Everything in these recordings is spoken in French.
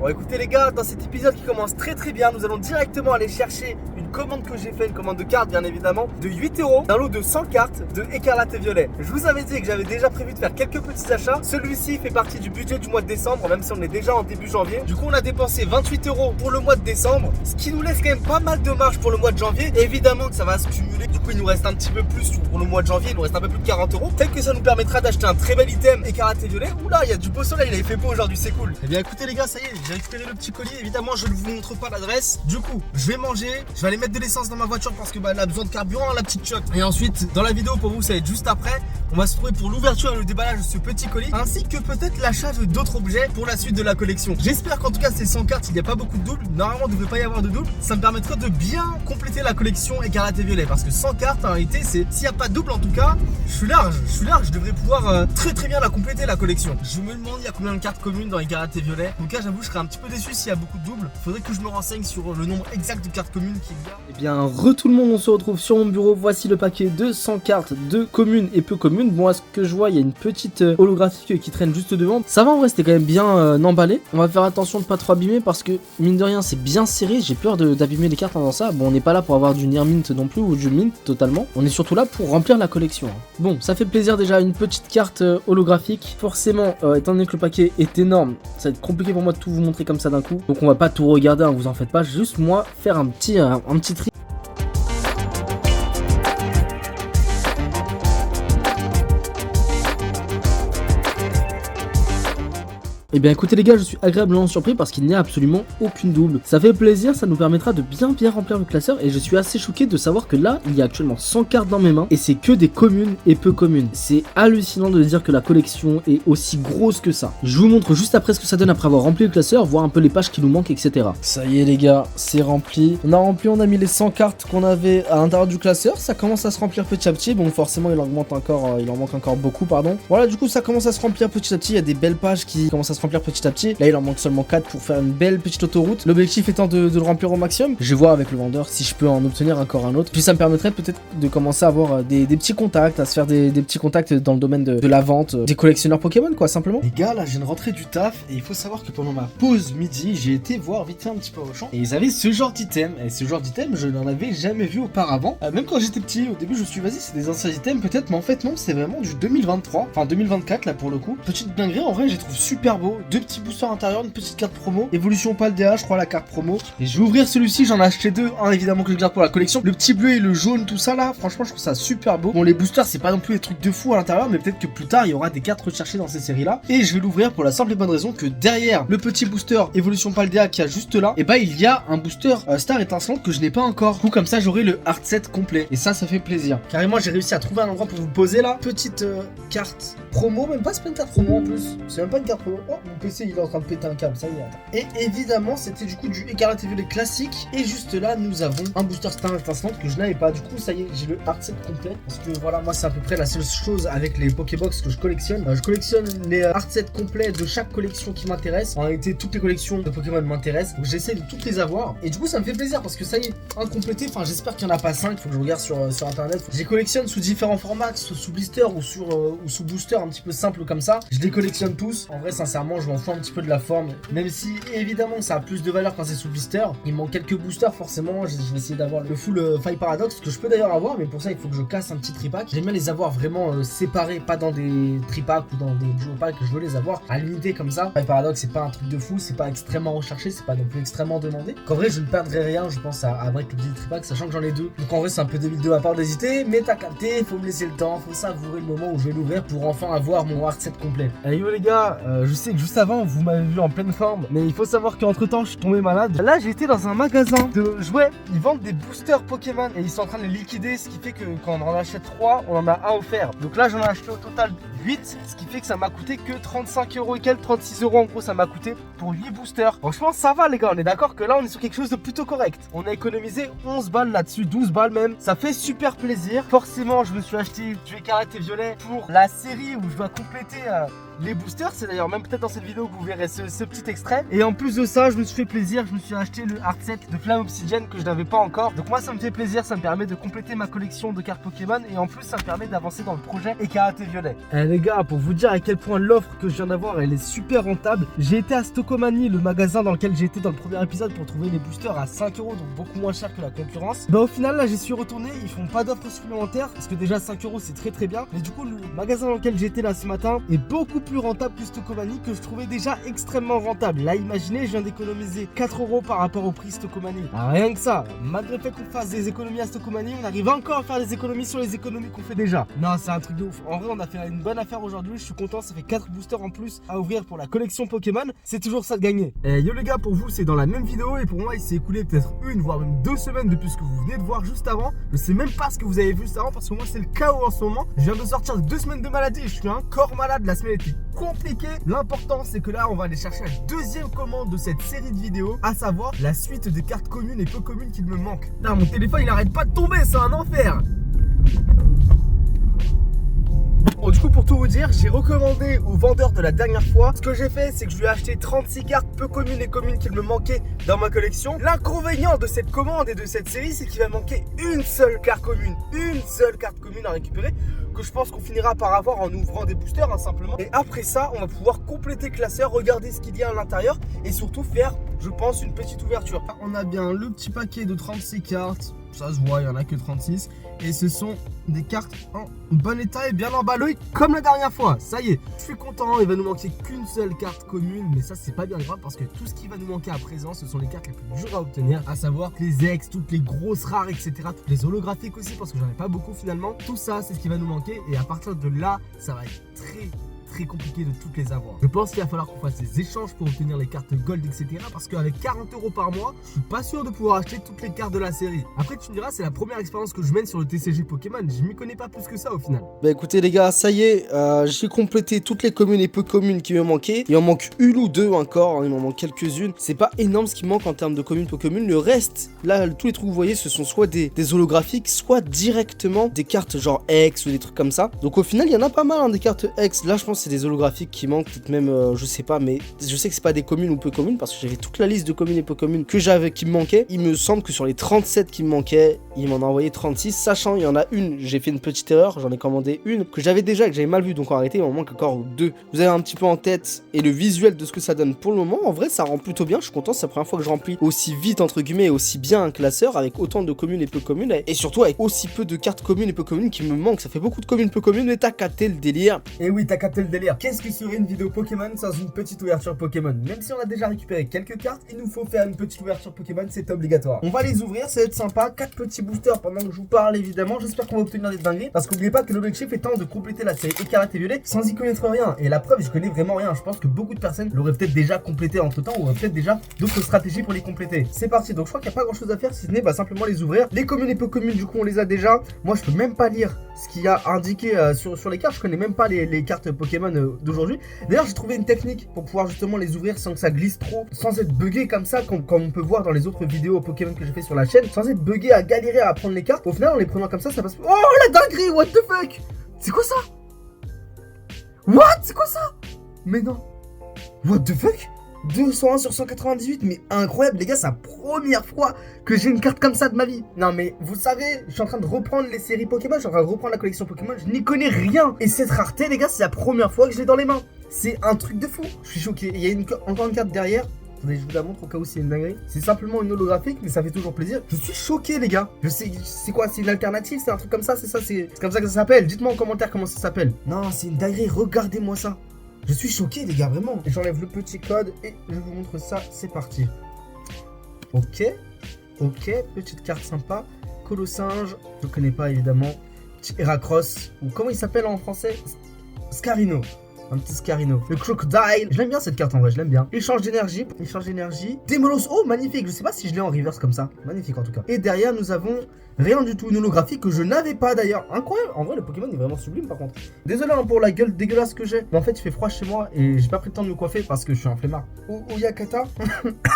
Bon écoutez les gars, dans cet épisode qui commence très bien, nous allons directement aller chercher une commande que j'ai fait, une commande de cartes bien évidemment, de 8 € d'un lot de 100 cartes de Écarlate et Violet. Je vous avais dit que j'avais déjà prévu de faire quelques petits achats. Celui-ci fait partie du budget du mois de décembre, même si on est déjà en début janvier. Du coup on a dépensé 28 € pour le mois de décembre, ce qui nous laisse quand même pas mal de marge pour le mois de janvier. Et évidemment que ça va se cumuler, du coup il nous reste un petit peu plus pour le mois de janvier, il nous reste un peu plus de 40 €. Peut-être que ça nous permettra d'acheter un très bel item Écarlate et Violet. Oula, il y a du beau soleil, il avait fait beau aujourd'hui, c'est cool. Eh bien écoutez les gars, ça y est, j'ai récupéré le petit colis. Évidemment je ne vous montre pas l'adresse. Du coup je vais manger, je vais aller mettre de l'essence dans ma voiture parce que elle a besoin de carburant, la petite choc. Et ensuite dans la vidéo pour vous, ça va être juste après, on va se trouver pour l'ouverture et le déballage de ce petit colis, ainsi que peut-être l'achat d'autres objets pour la suite de la collection. J'espère qu'en tout cas ces 100 cartes, il n'y a pas beaucoup de doubles. Normalement il ne devrait pas y avoir de doubles. Ça me permettrait de bien compléter la collection Écarlate et Violet, parce que 100 cartes en réalité, c'est s'il n'y a pas de double en tout cas, je suis large, je devrais pouvoir très bien la compléter la collection. Je me demande il y a combien de cartes communes dans Écarlate et Violet. En tout cas j'avoue je serais un petit peu déçu s'il y a beaucoup de doubles. Faudrait que je me renseigne sur le nombre exact de cartes communes qu'il y a. Eh bien tout le monde, on se retrouve sur mon bureau. Voici le paquet de 100 cartes de communes et peu communes. Bon, à ce que je vois il y a une petite holographique qui traîne juste devant. Ça va, en vrai c'était quand même bien emballé. On va faire attention de pas trop abîmer parce que mine de rien c'est bien serré. J'ai peur d'abîmer les cartes pendant ça. Bon, on n'est pas là pour avoir du near mint non plus ou du mint totalement. On est surtout là pour remplir la collection. Bon, ça fait plaisir déjà, une petite carte holographique. Forcément, étant donné que le paquet est énorme, ça va être compliqué pour moi de tout vous montrer comme ça d'un coup. Donc on va pas tout regarder, hein, vous en faites pas. Juste moi faire un petit tri. Eh bien écoutez les gars, je suis agréablement surpris parce qu'il n'y a absolument aucune double. Ça fait plaisir, ça nous permettra de bien remplir le classeur et je suis assez choqué de savoir que là, il y a actuellement 100 cartes dans mes mains et c'est que des communes et peu communes. C'est hallucinant de dire que la collection est aussi grosse que ça. Je vous montre juste après ce que ça donne après avoir rempli le classeur, voir un peu les pages qui nous manquent, etc. Ça y est les gars, c'est rempli. On a mis les 100 cartes qu'on avait à l'intérieur du classeur, ça commence à se remplir petit à petit. Bon forcément il en manque encore beaucoup, pardon. Voilà, du coup ça commence à se remplir petit à petit, il y a des belles pages qui commencent à se remplir petit à petit. Là il en manque seulement 4 pour faire une belle petite autoroute. L'objectif étant de le remplir au maximum. Je vais voir avec le vendeur si je peux en obtenir encore un autre. Puis ça me permettrait peut-être de commencer à avoir des petits contacts, à se faire des petits contacts dans le domaine de la vente, des collectionneurs Pokémon quoi simplement. Les gars, là je viens de rentrer du taf et il faut savoir que pendant ma pause midi, j'ai été voir vite fait un petit peu au champ et ils avaient ce genre d'item. Et ce genre d'item je n'en avais jamais vu auparavant. Même quand j'étais petit, au début je me suis dit vas-y c'est des anciens items peut-être, mais en fait non, c'est vraiment du 2023, enfin 2024 là pour le coup. Petite dinguerie, en vrai je les trouve super beaux. Deux petits boosters intérieurs, une petite carte promo, évolution Paldea, je crois la carte promo. Et je vais ouvrir celui-ci, j'en ai acheté deux, un évidemment que je garde pour la collection. Le petit bleu et le jaune, tout ça là, franchement je trouve ça super beau. Bon les boosters c'est pas non plus des trucs de fou à l'intérieur, mais peut-être que plus tard il y aura des cartes recherchées dans ces séries là. Et je vais l'ouvrir pour la simple et bonne raison que derrière le petit booster évolution Paldea qui a juste là, et bah il y a un booster Star étincelante que je n'ai pas encore. Du coup comme ça j'aurai le hard set complet. Et ça fait plaisir. Carrément j'ai réussi à trouver un endroit pour vous poser là. Petite carte promo, même pas c'est pas une carte promo en plus. C'est même pas une carte promo. Oh mon PC il est en train de péter un câble, ça y est. Et évidemment c'était du coup du Écarlate et Violet classique. Et juste là nous avons un booster Star étincelante que je n'avais pas. Du coup ça y est, j'ai le hard set complet. Parce que voilà, moi c'est à peu près la seule chose avec les Pokébox que je collectionne. Je collectionne les hard sets complets de chaque collection qui m'intéresse. En réalité toutes les collections de Pokémon m'intéressent, donc j'essaie de toutes les avoir. Et du coup ça me fait plaisir parce que ça y est, incomplété. Enfin j'espère qu'il n'y en a pas 5, faut que je regarde sur internet. Je les collectionne sous différents formats, sous blister ou sous booster un petit peu simple comme ça. Je les collectionne tous. En vrai sincèrement je m'en fous un petit peu de la forme. Même si évidemment ça a plus de valeur quand c'est sous blister. Il manque quelques boosters forcément. Je vais essayer d'avoir le full Fire Paradox que je peux d'ailleurs avoir, mais pour ça il faut que je casse un petit tripack. J'aime bien les avoir vraiment séparés, pas dans des tripacks ou dans des duo packs. Je veux les avoir à l'unité comme ça. Fire Paradox c'est pas un truc de fou, c'est pas extrêmement recherché, c'est pas non plus extrêmement demandé. En vrai je ne perdrai rien je pense à break le petit tripack, sachant que j'en ai deux. Donc en vrai c'est un peu débile de ma part d'hésiter, mais t'as capté, faut me laisser le temps, faut savourer le moment où je vais l'ouvrir pour enfin avoir mon hard set complet. Allez yo les gars, je sais que juste avant vous m'avez vu en pleine forme, mais il faut savoir qu'entre temps je suis tombé malade. Là j'ai été dans un magasin de jouets, ils vendent des boosters Pokémon et ils sont en train de les liquider, ce qui fait que quand on en achète 3, on en a un offert. Donc là j'en ai acheté au total 8, ce qui fait que ça m'a coûté que 35 € et quelques, 36 € en gros ça m'a coûté pour 8 boosters. Franchement ça va les gars, on est d'accord que là on est sur quelque chose de plutôt correct. On a économisé 11 balles là-dessus, 12 balles même, ça fait super plaisir. Forcément je me suis acheté du Écarlate et Violet pour la série où je dois compléter les boosters. C'est d'ailleurs même peut-être dans cette vidéo que vous verrez ce petit extrait. Et en plus de ça, je me suis fait plaisir, je me suis acheté le hard set de Flamme Obsidienne que je n'avais pas encore. Donc moi ça me fait plaisir, ça me permet de compléter ma collection de cartes Pokémon et en plus ça me permet d'avancer dans le projet Écarlate et Violet. Les gars, pour vous dire à quel point l'offre que je viens d'avoir elle est super rentable, j'ai été à Stockomanie, le magasin dans lequel j'ai été dans le premier épisode pour trouver les boosters à 5 €, donc beaucoup moins cher que la concurrence. Bah au final là j'y suis retourné, ils font pas d'offres supplémentaires parce que déjà 5 € c'est très bien. Mais du coup le magasin dans lequel j'étais là ce matin est beaucoup plus rentable que Stockomanie, que je trouvais déjà extrêmement rentable. Là imaginez, je viens d'économiser 4 € par rapport au prix Stockomanie. Rien que ça, malgré le fait qu'on fasse des économies à Stockomanie, on arrive encore à faire des économies sur les économies qu'on fait déjà. Non, c'est un truc de ouf. En vrai on a fait une bonne affaire aujourd'hui, je suis content, ça fait 4 boosters en plus à ouvrir pour la collection Pokémon, c'est toujours ça de gagner. Yo les gars, pour vous c'est dans la même vidéo et pour moi il s'est écoulé peut-être une voire même 2 semaines depuis ce que vous venez de voir juste avant. Je sais même pas ce que vous avez vu juste avant parce que moi c'est le chaos en ce moment. Je viens de sortir de 2 semaines de maladie, je suis encore malade, la semaine était compliquée. L'important c'est que là on va aller chercher la deuxième commande de cette série de vidéos, à savoir la suite des cartes communes et peu communes qu'il me manque. Là mon téléphone il arrête pas de tomber, c'est un enfer. Bon, du coup pour tout vous dire, j'ai recommandé au vendeur de la dernière fois. Ce que j'ai fait c'est que je lui ai acheté 36 cartes peu communes et communes qu'il me manquait dans ma collection. L'inconvénient de cette commande et de cette série c'est qu'il va manquer une seule carte commune à récupérer, que je pense qu'on finira par avoir en ouvrant des boosters simplement. Et après ça on va pouvoir compléter le classeur, regarder ce qu'il y a à l'intérieur et surtout faire, je pense, une petite ouverture. On a bien le petit paquet de 36 cartes, ça se voit, il n'y en a que 36. Et ce sont des cartes en bon état et bien emballées comme la dernière fois. Ça y est, je suis content, il va nous manquer qu'une seule carte commune. Mais ça c'est pas bien grave parce que tout ce qui va nous manquer à présent, ce sont les cartes les plus dures à obtenir, à savoir les ex, toutes les grosses rares, etc. Toutes les holographiques aussi parce que j'en ai pas beaucoup finalement. Tout ça c'est ce qui va nous manquer et à partir de là, ça va être très compliqué de toutes les avoir. Je pense qu'il va falloir qu'on fasse des échanges pour obtenir les cartes gold, etc. Parce qu'avec 40 € par mois, je suis pas sûr de pouvoir acheter toutes les cartes de la série. Après tu me diras, c'est la première expérience que je mène sur le TCG Pokémon, je m'y connais pas plus que ça au final. Bah écoutez les gars, ça y est, j'ai complété toutes les communes et peu communes qui me manquaient. Il en manque une ou deux encore, il m'en manque quelques-unes. C'est pas énorme ce qui manque en termes de communes peu communes. Le reste, là tous les trucs que vous voyez, ce sont soit des holographiques, soit directement des cartes genre X ou des trucs comme ça. Donc au final il y en a pas mal des cartes X. Là je pense que c'est des holographiques qui manquent, peut-être même je sais pas, mais je sais que c'est pas des communes ou peu communes parce que j'avais toute la liste de communes et peu communes que j'avais qui me manquaient. Il me semble que sur les 37 qui me manquaient, il m'en a envoyé 36, sachant il y en a une, j'ai fait une petite erreur, j'en ai commandé une que j'avais déjà et que j'avais mal vu, donc en réalité il m'en manque encore deux. Vous avez un petit peu en tête et le visuel de ce que ça donne pour le moment. En vrai ça rend plutôt bien, je suis content, c'est la première fois que je remplis aussi vite entre guillemets et aussi bien un classeur avec autant de communes et peu communes et surtout avec aussi peu de cartes communes et peu communes qui me manquent. Ça fait beaucoup de communes peu communes, mais t'as capté le délire. Et oui, t'as capté le délire. Qu'est-ce que serait une vidéo Pokémon sans une petite ouverture Pokémon? Même si on a déjà récupéré quelques cartes, il nous faut faire une petite ouverture Pokémon, c'est obligatoire. On va les ouvrir, ça va être sympa. 4 petits boosters pendant que je vous parle évidemment. J'espère qu'on va obtenir des dingueries parce qu'oubliez pas que l'objectif étant de compléter la série Écarlate et Violet sans y connaître rien. Et la preuve, je connais vraiment rien. Je pense que beaucoup de personnes l'auraient peut-être déjà complété entre temps ou auraient peut-être déjà d'autres stratégies pour les compléter. C'est parti. Donc je crois qu'il n'y a pas grand chose à faire si ce n'est simplement les ouvrir. Les communes et peu communes, du coup, on les a déjà. Moi, je peux même pas lire ce qu'il y a indiqué sur les cartes. Je connais même pas les cartes Pokémon d'aujourd'hui. D'ailleurs, j'ai trouvé une technique pour pouvoir justement les ouvrir sans que ça glisse trop, sans être bugué comme ça, comme on peut voir dans les autres vidéos Pokémon que j'ai fait sur la chaîne, sans être bugué à galérer à prendre les cartes. Au final, en les prenant comme ça passe. Oh la dinguerie, what the fuck? C'est quoi ça? What? C'est quoi ça? Mais non. What the fuck? 201 sur 198, mais incroyable les gars, c'est la première fois que j'ai une carte comme ça de ma vie. Non mais vous savez, je suis en train de reprendre les séries Pokémon, je suis en train de reprendre la collection Pokémon, je n'y connais rien. Et cette rareté les gars, c'est la première fois que je l'ai dans les mains. C'est un truc de fou, je suis choqué. Il y a encore une carte derrière. Attendez, je vous la montre au cas où c'est une dinguerie. C'est simplement une holographique, mais ça fait toujours plaisir. Je suis choqué les gars. Je sais, c'est quoi? C'est une alternative? C'est un truc comme ça? C'est ça? C'est comme ça que ça s'appelle? Dites-moi en commentaire comment ça s'appelle. Non, c'est une dinguerie, regardez-moi ça. Je suis choqué les gars, vraiment. J'enlève le petit code et je vous montre ça, c'est parti. Ok, petite carte sympa. Colossinge, je connais pas évidemment. Petit Heracross, ou comment il s'appelle en français? Scarino. Un petit Scarino. Le Crocodile. Je l'aime bien cette carte en vrai, je l'aime bien. Échange d'énergie. Démolos. Oh, magnifique. Je sais pas si je l'ai en reverse comme ça. Magnifique en tout cas. Et derrière, nous avons rien du tout. Une holographie que je n'avais pas d'ailleurs. Incroyable. En vrai, le Pokémon est vraiment sublime par contre. Désolé pour la gueule dégueulasse que j'ai. Mais en fait, il fait froid chez moi et j'ai pas pris le temps de me coiffer parce que je suis un flemmard. Oyakata.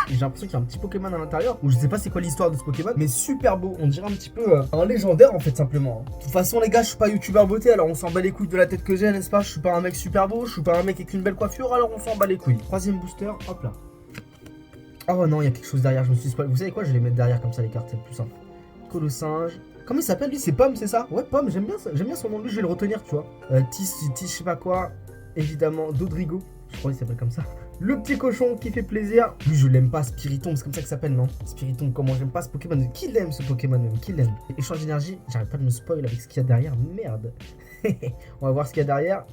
J'ai l'impression qu'il y a un petit Pokémon à l'intérieur. Ou je sais pas c'est quoi l'histoire de ce Pokémon. Mais super beau. On dirait un petit peu un légendaire en fait, simplement. De toute façon, les gars, je suis pas youtubeur beauté. Alors on s'en bat les couilles de la tête que j'ai, n'est-ce pas? Je suis pas un mec super beau. beau, je suis pas un mec avec une belle coiffure, alors on s'en bat les couilles. Troisième booster, hop là. Oh non, il y a quelque chose derrière, je me suis spoilé. Vous savez quoi, je vais les mettre derrière comme ça les cartes, c'est le plus simple. Colosinge. Comment il s'appelle lui? C'est Pomme, c'est ça? Ouais, Pomme, j'aime bien son nom de lui, je vais le retenir, tu vois. Tis, je sais pas quoi. Évidemment, Dodrigo. Je crois qu'il s'appelle comme ça. Le petit cochon qui fait plaisir. Lui, je l'aime pas, Spiritomb, c'est comme ça qu'il s'appelle, non? Spiritomb, comment j'aime pas ce Pokémon? Qui l'aime ce Pokémon même? Qui l'aime? Échange d'énergie, j'arrête pas de me spoil avec ce qu'il y a derrière, merde. On va voir ce qu'il y a derrière.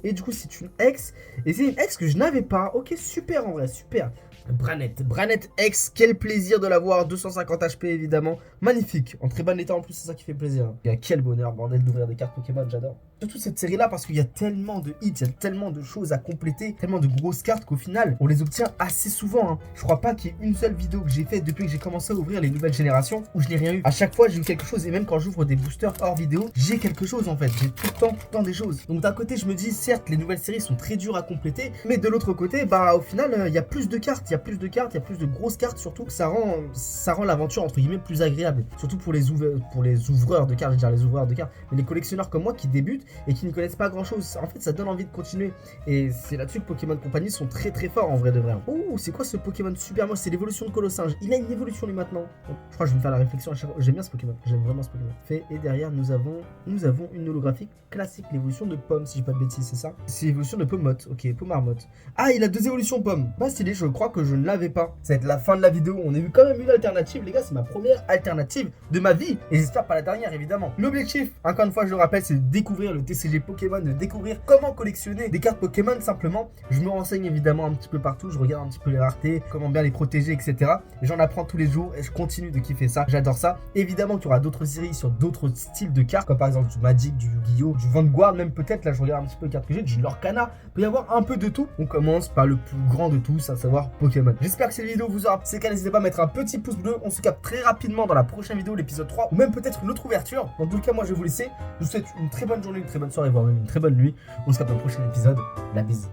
Et du coup, c'est une ex. Et c'est une ex que je n'avais pas. Ok, super en vrai, super. Branette X, quel plaisir de l'avoir, 250 HP évidemment, magnifique, en très bon état en plus, c'est ça qui fait plaisir. Et quel bonheur bordel d'ouvrir des cartes Pokémon, j'adore. Surtout cette série là parce qu'il y a tellement de hits, il y a tellement de choses à compléter, tellement de grosses cartes qu'au final on les obtient assez souvent. Hein. Je crois pas qu'il y ait une seule vidéo que j'ai faite depuis que j'ai commencé à ouvrir les nouvelles générations où je n'ai rien eu. À chaque fois j'ai eu quelque chose et même quand j'ouvre des boosters hors vidéo, j'ai quelque chose en fait, j'ai tout le temps des choses. Donc d'un côté je me dis certes les nouvelles séries sont très dures à compléter, mais de l'autre côté bah au final il y a plus de cartes, il y a plus de grosses cartes surtout que ça rend l'aventure entre guillemets plus agréable. Surtout pour les ouvreurs de cartes, je veux dire les ouvreurs de cartes, mais les collectionneurs comme moi qui débutent et qui ne connaissent pas grand chose. En fait ça donne envie de continuer et c'est là-dessus que Pokémon Company sont très forts en vrai de vrai. Oh c'est quoi ce Pokémon super moche? C'est l'évolution de Colosinge. Il a une évolution lui maintenant. Je crois que je vais me faire la réflexion à chaque fois. J'aime bien ce Pokémon, j'aime vraiment ce Pokémon. Fait et derrière nous avons une holographique classique, l'évolution de Pomme si je dis pas de bêtises, c'est ça? C'est l'évolution de Pommotte, ok, Pommarmotte. Ah il a 2 évolutions Pomme. Bah stylé, je crois que je ne l'avais pas. Ça va être la fin de la vidéo, on a eu quand même une alternative les gars, c'est ma première alternative de ma vie et j'espère pas la dernière évidemment. L'objectif, encore une fois je le rappelle, c'est de découvrir le TCG Pokémon, de découvrir comment collectionner des cartes Pokémon simplement. Je me renseigne évidemment un petit peu partout, je regarde un petit peu les raretés, comment bien les protéger etc. J'en apprends tous les jours et je continue de kiffer ça, j'adore ça. Évidemment qu'il y aura d'autres séries sur d'autres styles de cartes comme par exemple du Magic, du Yu-Gi-Oh, du Vanguard même peut-être, là je regarde un petit peu les cartes que j'ai, du Lorcana, il peut y avoir un peu de tout. On commence par le plus grand de tous, à savoir Pokémon. J'espère que cette vidéo vous aura plu, c'est le cas, n'hésitez pas à mettre un petit pouce bleu, on se capte très rapidement dans la prochaine vidéo, l'épisode 3 ou même peut-être une autre ouverture. Dans tout le cas moi je vais vous laisser, je vous souhaite une très bonne journée, une très bonne soirée, voire même une très bonne nuit. On se capte dans le prochain épisode, la bise.